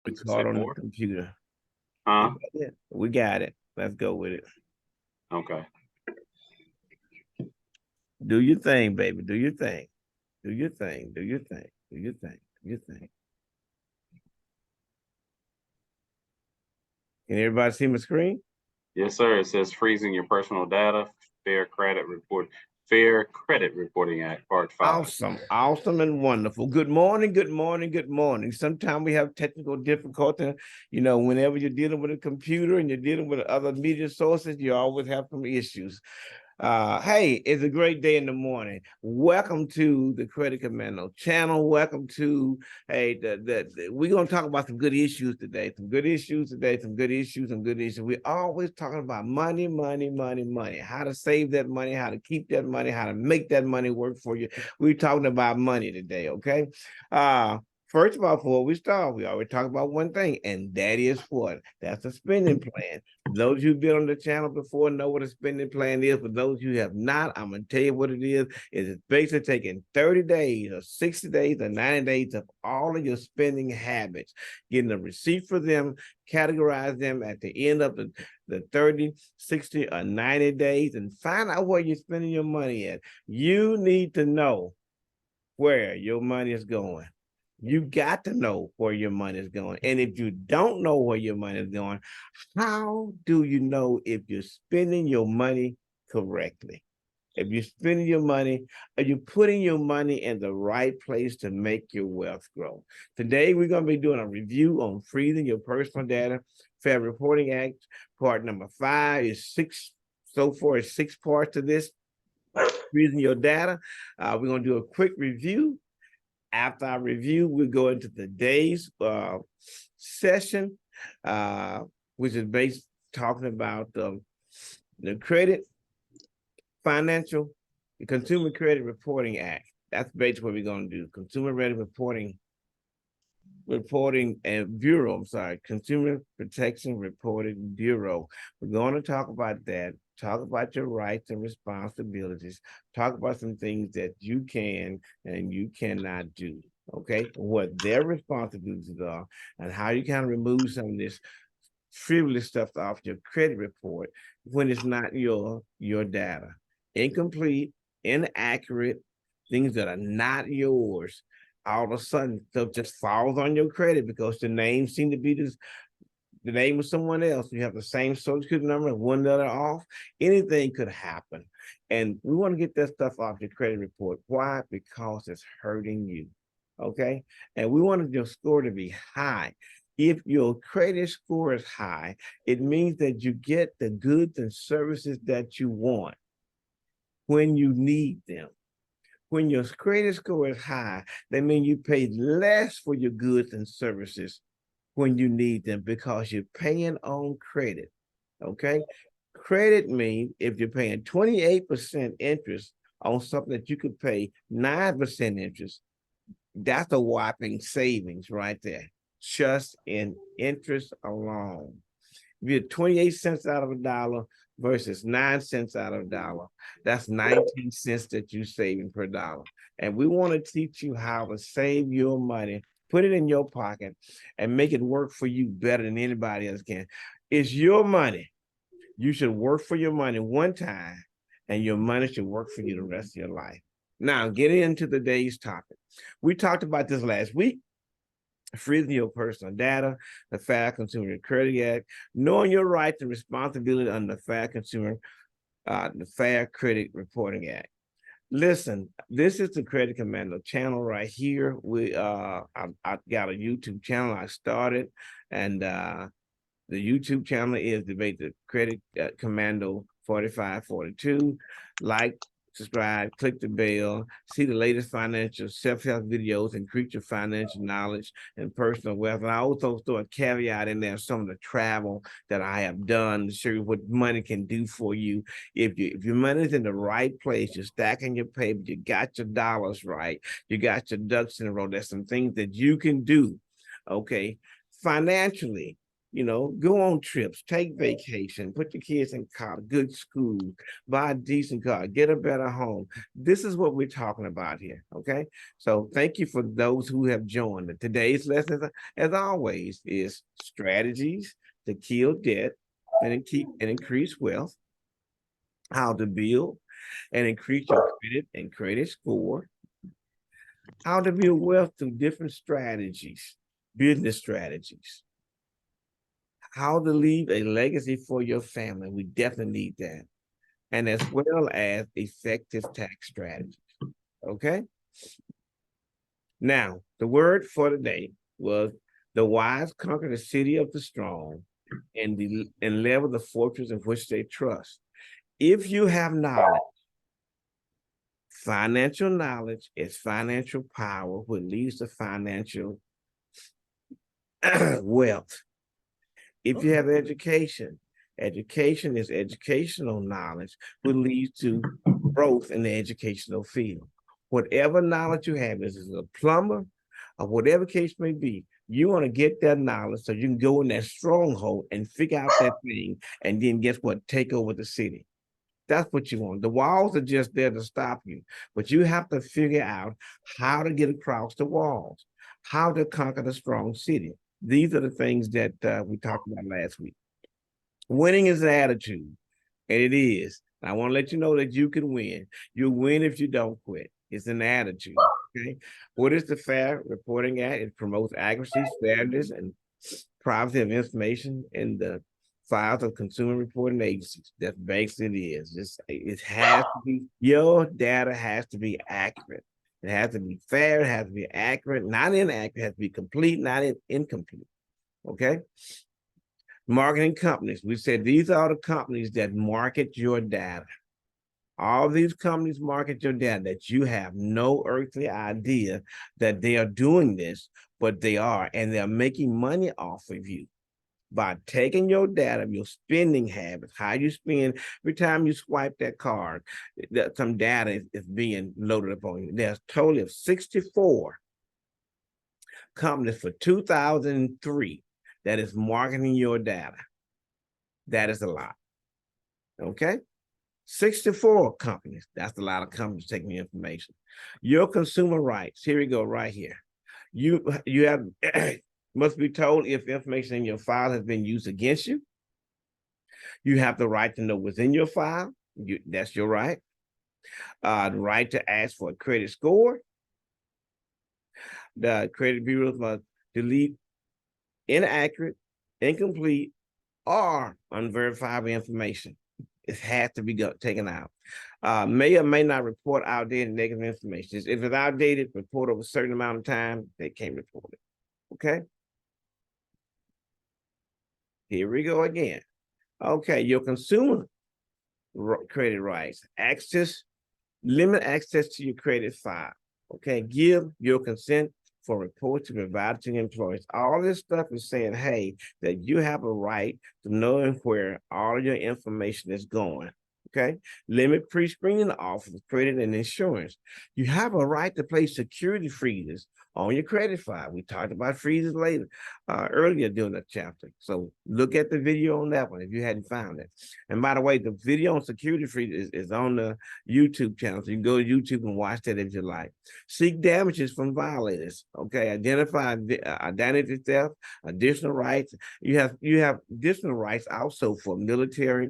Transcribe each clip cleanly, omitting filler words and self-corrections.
What's it Caught say on the for? computer. Huh? We got it. Let's go with it. Okay. Do your thing, baby. Do your thing. Do your thing. Do your thing. Do your thing. Do your thing. Can everybody see my screen? Yes, sir. It says freezing your personal data, Fair Credit Report, Fair Credit Reporting Act, Part 5. Awesome, awesome, and wonderful. Good morning, good morning, good morning. Sometimes we have technical difficulty. Whenever you're dealing with a computer and you're dealing with other media sources, you always have some issues. Hey, it's a great day in the morning. Welcome to the Credit Commando channel. Welcome to we're gonna talk about some good issues today. Some good issues today. Some good issues. Some good issues. We're always talking about money, money, money, money. How to save that money. How to keep that money. How to make that money work for you. We're talking about money today. Okay. Uh, First of all, before we start, we always talk about one thing, and that is what? That's a spending plan. Those who've been on the channel before know what a spending plan is. For those who have not, I'm going to tell you what it is. It's basically taking 30 days or 60 days or 90 days of all of your spending habits, getting a receipt for them, categorize them at the end of the 30, 60, or 90 days, and find out where you're spending your money at. You need to know where your money is going. You got to know where your money is going. And if you don't know where your money is going, how do you know if you're spending your money correctly? If you're spending your money, are you putting your money in the right place to make your wealth grow? Today, we're going to be doing a review on freezing your personal data. Fair Reporting Act, part number 5 is 6. So far, it's 6 parts to this, freezing your data. We're going to do a quick review. After our review, we'll go into the day's session, which is based talking about the credit, financial, the Consumer Credit Reporting Act. That's basically what we're going to do. Consumer Credit Reporting and Bureau. I'm sorry, Consumer Protection Reporting Bureau. We're going to talk about that. Talk about your rights and responsibilities. Talk about some things that you can and you cannot do. Okay, what their responsibilities are, and how you kind of remove some of this frivolous stuff off your credit report when it's not your data. Incomplete, inaccurate, things that are not yours. All of a sudden, stuff just falls on your credit because the name seemed to be the name of someone else. You have the same social security number, one letter off. Anything could happen. And we want to get that stuff off your credit report. Why? Because it's hurting you. Okay. And we want your score to be high. If your credit score is high, it means that you get the goods and services that you want when you need them. When your credit score is high, that means you pay less for your goods and services when you need them because you're paying on credit. Okay. Credit means if you're paying 28% interest on something that you could pay 9% interest, that's a whopping savings right there, just in interest alone. If you're 28 cents out of a dollar versus 9 cents out of a dollar, that's 19 cents that you're saving per dollar. And we want to teach you how to save your money, put it in your pocket, and make it work for you better than anybody else can. It's your money. You should work for your money one time, and your money should work for you the rest of your life. Now, getting into today's topic. We talked about this last week, freezing your personal data, the Fair Consumer Credit Act, knowing your rights and responsibility under the Fair Credit Reporting Act. Listen, this is the Credit Commando channel right here. I got a YouTube channel I started, and the YouTube channel is the Credit Commando 4542. Like, subscribe, click the bell, see the latest financial self-help videos, increase your financial knowledge and personal wealth. And I also throw a caveat in there, some of the travel that I have done to show you what money can do for you. If your money's in the right place, you're stacking your paper, you got your dollars right, you got your ducks in a row. There's some things that you can do, okay, financially go on trips, take vacation, put your kids in college, good school, buy a decent car, get a better home. This is what we're talking about here. Okay. So thank you for those who have joined. Today's lesson, as always, is strategies to kill debt and increase wealth, how to build and increase your credit and credit score, how to build wealth through different strategies, business strategies, how to leave a legacy for your family. We definitely need that. And as well as effective tax strategies. Okay. Now, the word for today was the wise conquer the city of the strong and level the fortress in which they trust. If you have knowledge, financial knowledge is financial power, which leads to financial wealth. If you have education, education is educational knowledge, which leads to growth in the educational field. Whatever knowledge you have, this is a plumber, or whatever case may be, you want to get that knowledge so you can go in that stronghold and figure out that thing, and then guess what? Take over the city. That's what you want. The walls are just there to stop you, but you have to figure out how to get across the walls, how to conquer the strong city. These are the things that we talked about last week. Winning is an attitude, and it is. I want to let you know that you can win. You'll win if you don't quit. It's an attitude. Okay. What is the Fair Reporting Act? It promotes accuracy, fairness, and privacy of information in the files of consumer reporting agencies. That's basically it is. It has to be, your data has to be accurate. It has to be fair, it has to be accurate, not inaccurate, it has to be complete, not incomplete. Okay. Marketing companies. We said these are the companies that market your data. All these companies market your data that you have no earthly idea that they are doing this, but they are, and they're making money off of you by taking your data, your spending habits, how you spend. Every time you swipe that card, some data is being loaded upon you. There's a total of 64 companies for 2003 that is marketing your data. That is a lot. Okay. 64 companies. That's a lot of companies taking your information. Your consumer rights. Here we go, right here. You have must be told if information in your file has been used against you. You have the right to know what's in your file. That's your right. The right to ask for a credit score. The credit bureaus must delete inaccurate, incomplete, or unverifiable information. It has to be taken out. May or may not report outdated negative information. If it's outdated, report over a certain amount of time, they can't report it. Okay. Here we go again. Okay, your consumer credit rights. Limit access to your credit file. Okay, give your consent for reports to be provided to employees. All this stuff is saying, hey, that you have a right to know where all of your information is going. Okay, limit pre-screening offers, credit and insurance. You have a right to place security freezes on your credit file. We talked about freezes later, earlier during the chapter. So look at the video on that one if you hadn't found it. And by the way, the video on security freeze is on the YouTube channel. So you can go to YouTube and watch that if you like. Seek damages from violators. Okay, identify identity theft, additional rights. You have additional rights also for military,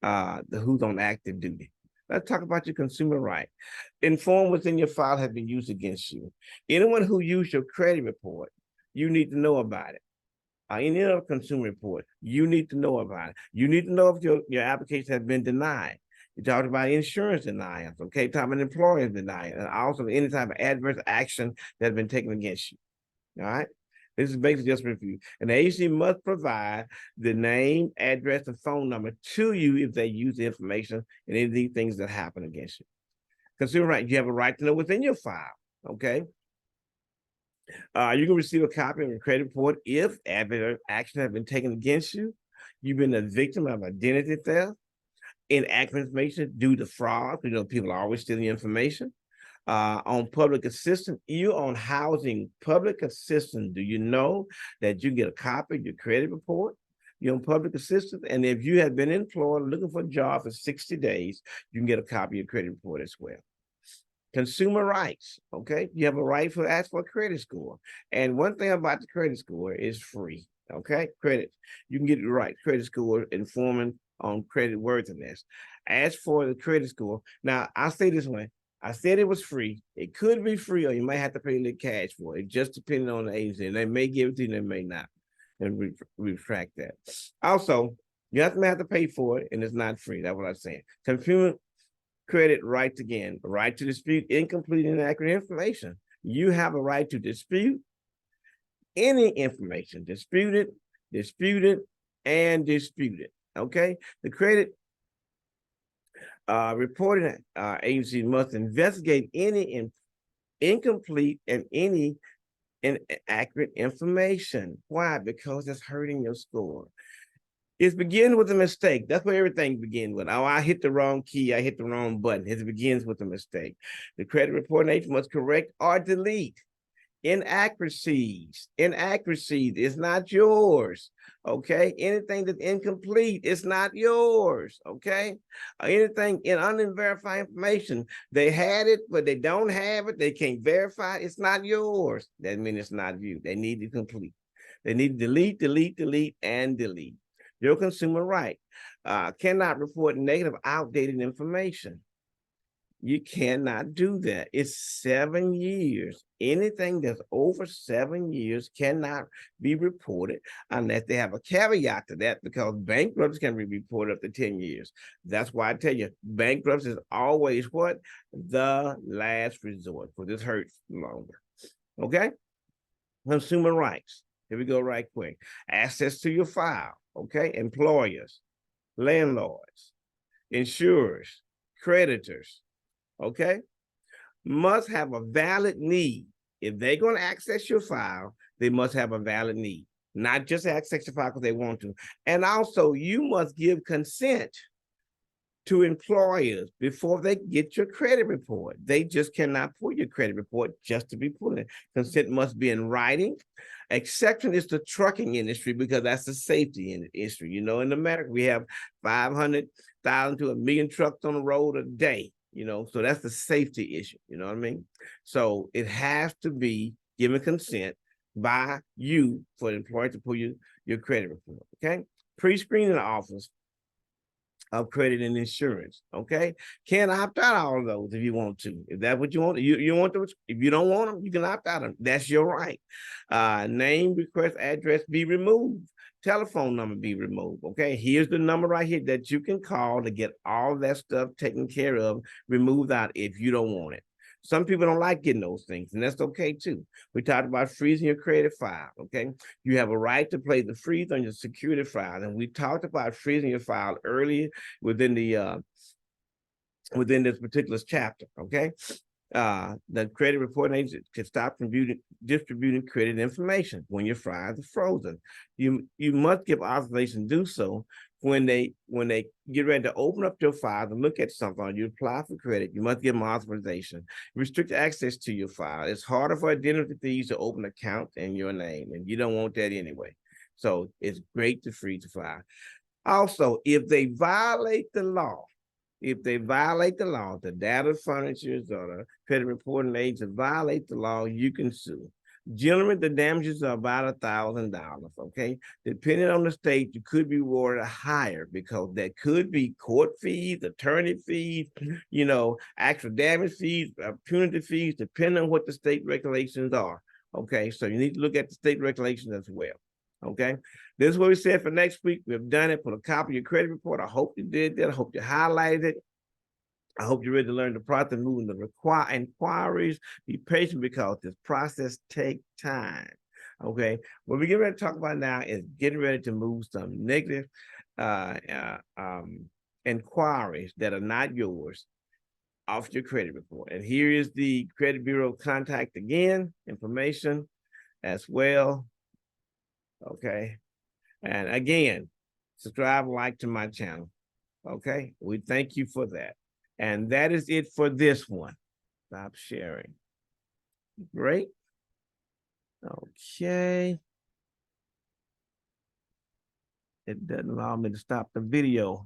who's on active duty. Let's talk about your consumer right. Inform what's in your file has been used against you. Anyone who used your credit report, you need to know about it. Any other consumer report, you need to know about it. You need to know if your application has been denied. You talked about insurance denials, okay? Talking about employer denial, and also any type of adverse action that has been taken against you. All right. This is basically just a review. And the agency must provide the name, address, and phone number to you if they use the information and any of these things that happen against you. Consumer right, you have a right to know what's in your file, okay? You can receive a copy of your credit report if adverse action has been taken against you. You've been a victim of identity theft, inaccurate information due to fraud. People are always stealing information. On public assistance, you on housing public assistance. Do you know that you get a copy of your credit report? You're on public assistance, and if you have been employed looking for a job for 60 days, you can get a copy of your credit report as well. Consumer rights, okay? You have a right to ask for a credit score. And one thing about the credit score is free, okay? Credit, you can get the right credit score informing on credit worthiness. As for the credit score, now I'll say this way, I said it was free. It could be free, or you might have to pay a little cash for it, just depending on the agency. And they may give it to you, they may not. And retract that. Also, you have to pay for it, and it's not free. That's what I'm saying. Consumer credit rights again, the right to dispute incomplete and inaccurate information. You have a right to dispute any information, dispute it, and dispute it. Okay, the credit reporting agency must investigate any incomplete and any inaccurate information. Why? Because it's hurting your score. It begins with a mistake. That's where everything begins with. Oh, I hit the wrong key. I hit the wrong button. It begins with a mistake. The credit reporting agent must correct or delete inaccuracies. Inaccuracies is not yours. Okay. Anything that's incomplete, it's not yours. Okay. Anything in unverified information, they had it, but they don't have it. They can't verify it. It's not yours. That means it's not you. They need to complete. They need to delete, and delete. Your consumer right cannot report negative, outdated information. You cannot do that. It's 7 years. Anything that's over 7 years cannot be reported unless they have a caveat to that, because bankruptcy can be reported up to 10 years. That's why I tell you, bankruptcy is always what? The last resort, because this hurts longer. Okay? Consumer rights. Here we go right quick. Access to your file. Okay? Employers, landlords, insurers, creditors, okay, must have a valid need. If they're going to access your file, they must have a valid need, not just access your file because they want to. And also, you must give consent to employers before they get your credit report. They just cannot pull your credit report just to be pulling it. Consent must be in writing. Exception is the trucking industry, because that's the safety industry. You know, in America, we have 500,000 to 1 million trucks on the road a day. You know, so that's the safety issue. You know what I mean? So it has to be given consent by you for the employer to pull your credit report. Okay. Pre-screening offers of credit and insurance. Okay. Can't opt out all of those if you want to. If that's what you want, you want to, if you don't want them, you can opt out of them. That's your right. Name, request, address be removed. Telephone number be removed. Okay, here's the number right here that you can call to get all that stuff taken care of, removed out if you don't want it. Some people don't like getting those things, and that's okay too. We talked about freezing your credit file. Okay, you have a right to place the freeze on your security file, and we talked about freezing your file earlier within the within this particular chapter. Okay. The credit reporting agent can stop from distributing credit information when your files are frozen. You must give authorization to do so when they get ready to open up your file and look at something, or you apply for credit. You must give them authorization. Restrict access to your file. It's harder for identity thieves to open accounts in your name, and you don't want that anyway. So it's great to freeze the file. Also, if they violate the law, the data furnishers or the credit reporting agent violate the law, you can sue. Generally, the damages are about $1,000. Okay, depending on the state, you could be awarded higher, because there could be court fees, attorney fees, you know, actual damage fees, punitive fees, depending on what the state regulations are. Okay, so you need to look at the state regulations as well. Okay, this is what we said for next week. We've done it. Put a copy of your credit report. I hope you did that. I hope you highlighted it. I hope you're ready to learn the process, moving the inquiries. Be patient, because this process takes time. Okay, what we get ready to talk about now is getting ready to move some negative inquiries that are not yours off your credit report. And here is the credit bureau contact again, information as well. Okay, and again, subscribe, like to my channel. Okay, we thank you for that. And that is it for this one. Stop sharing. Great. Okay. It doesn't allow me to stop the video.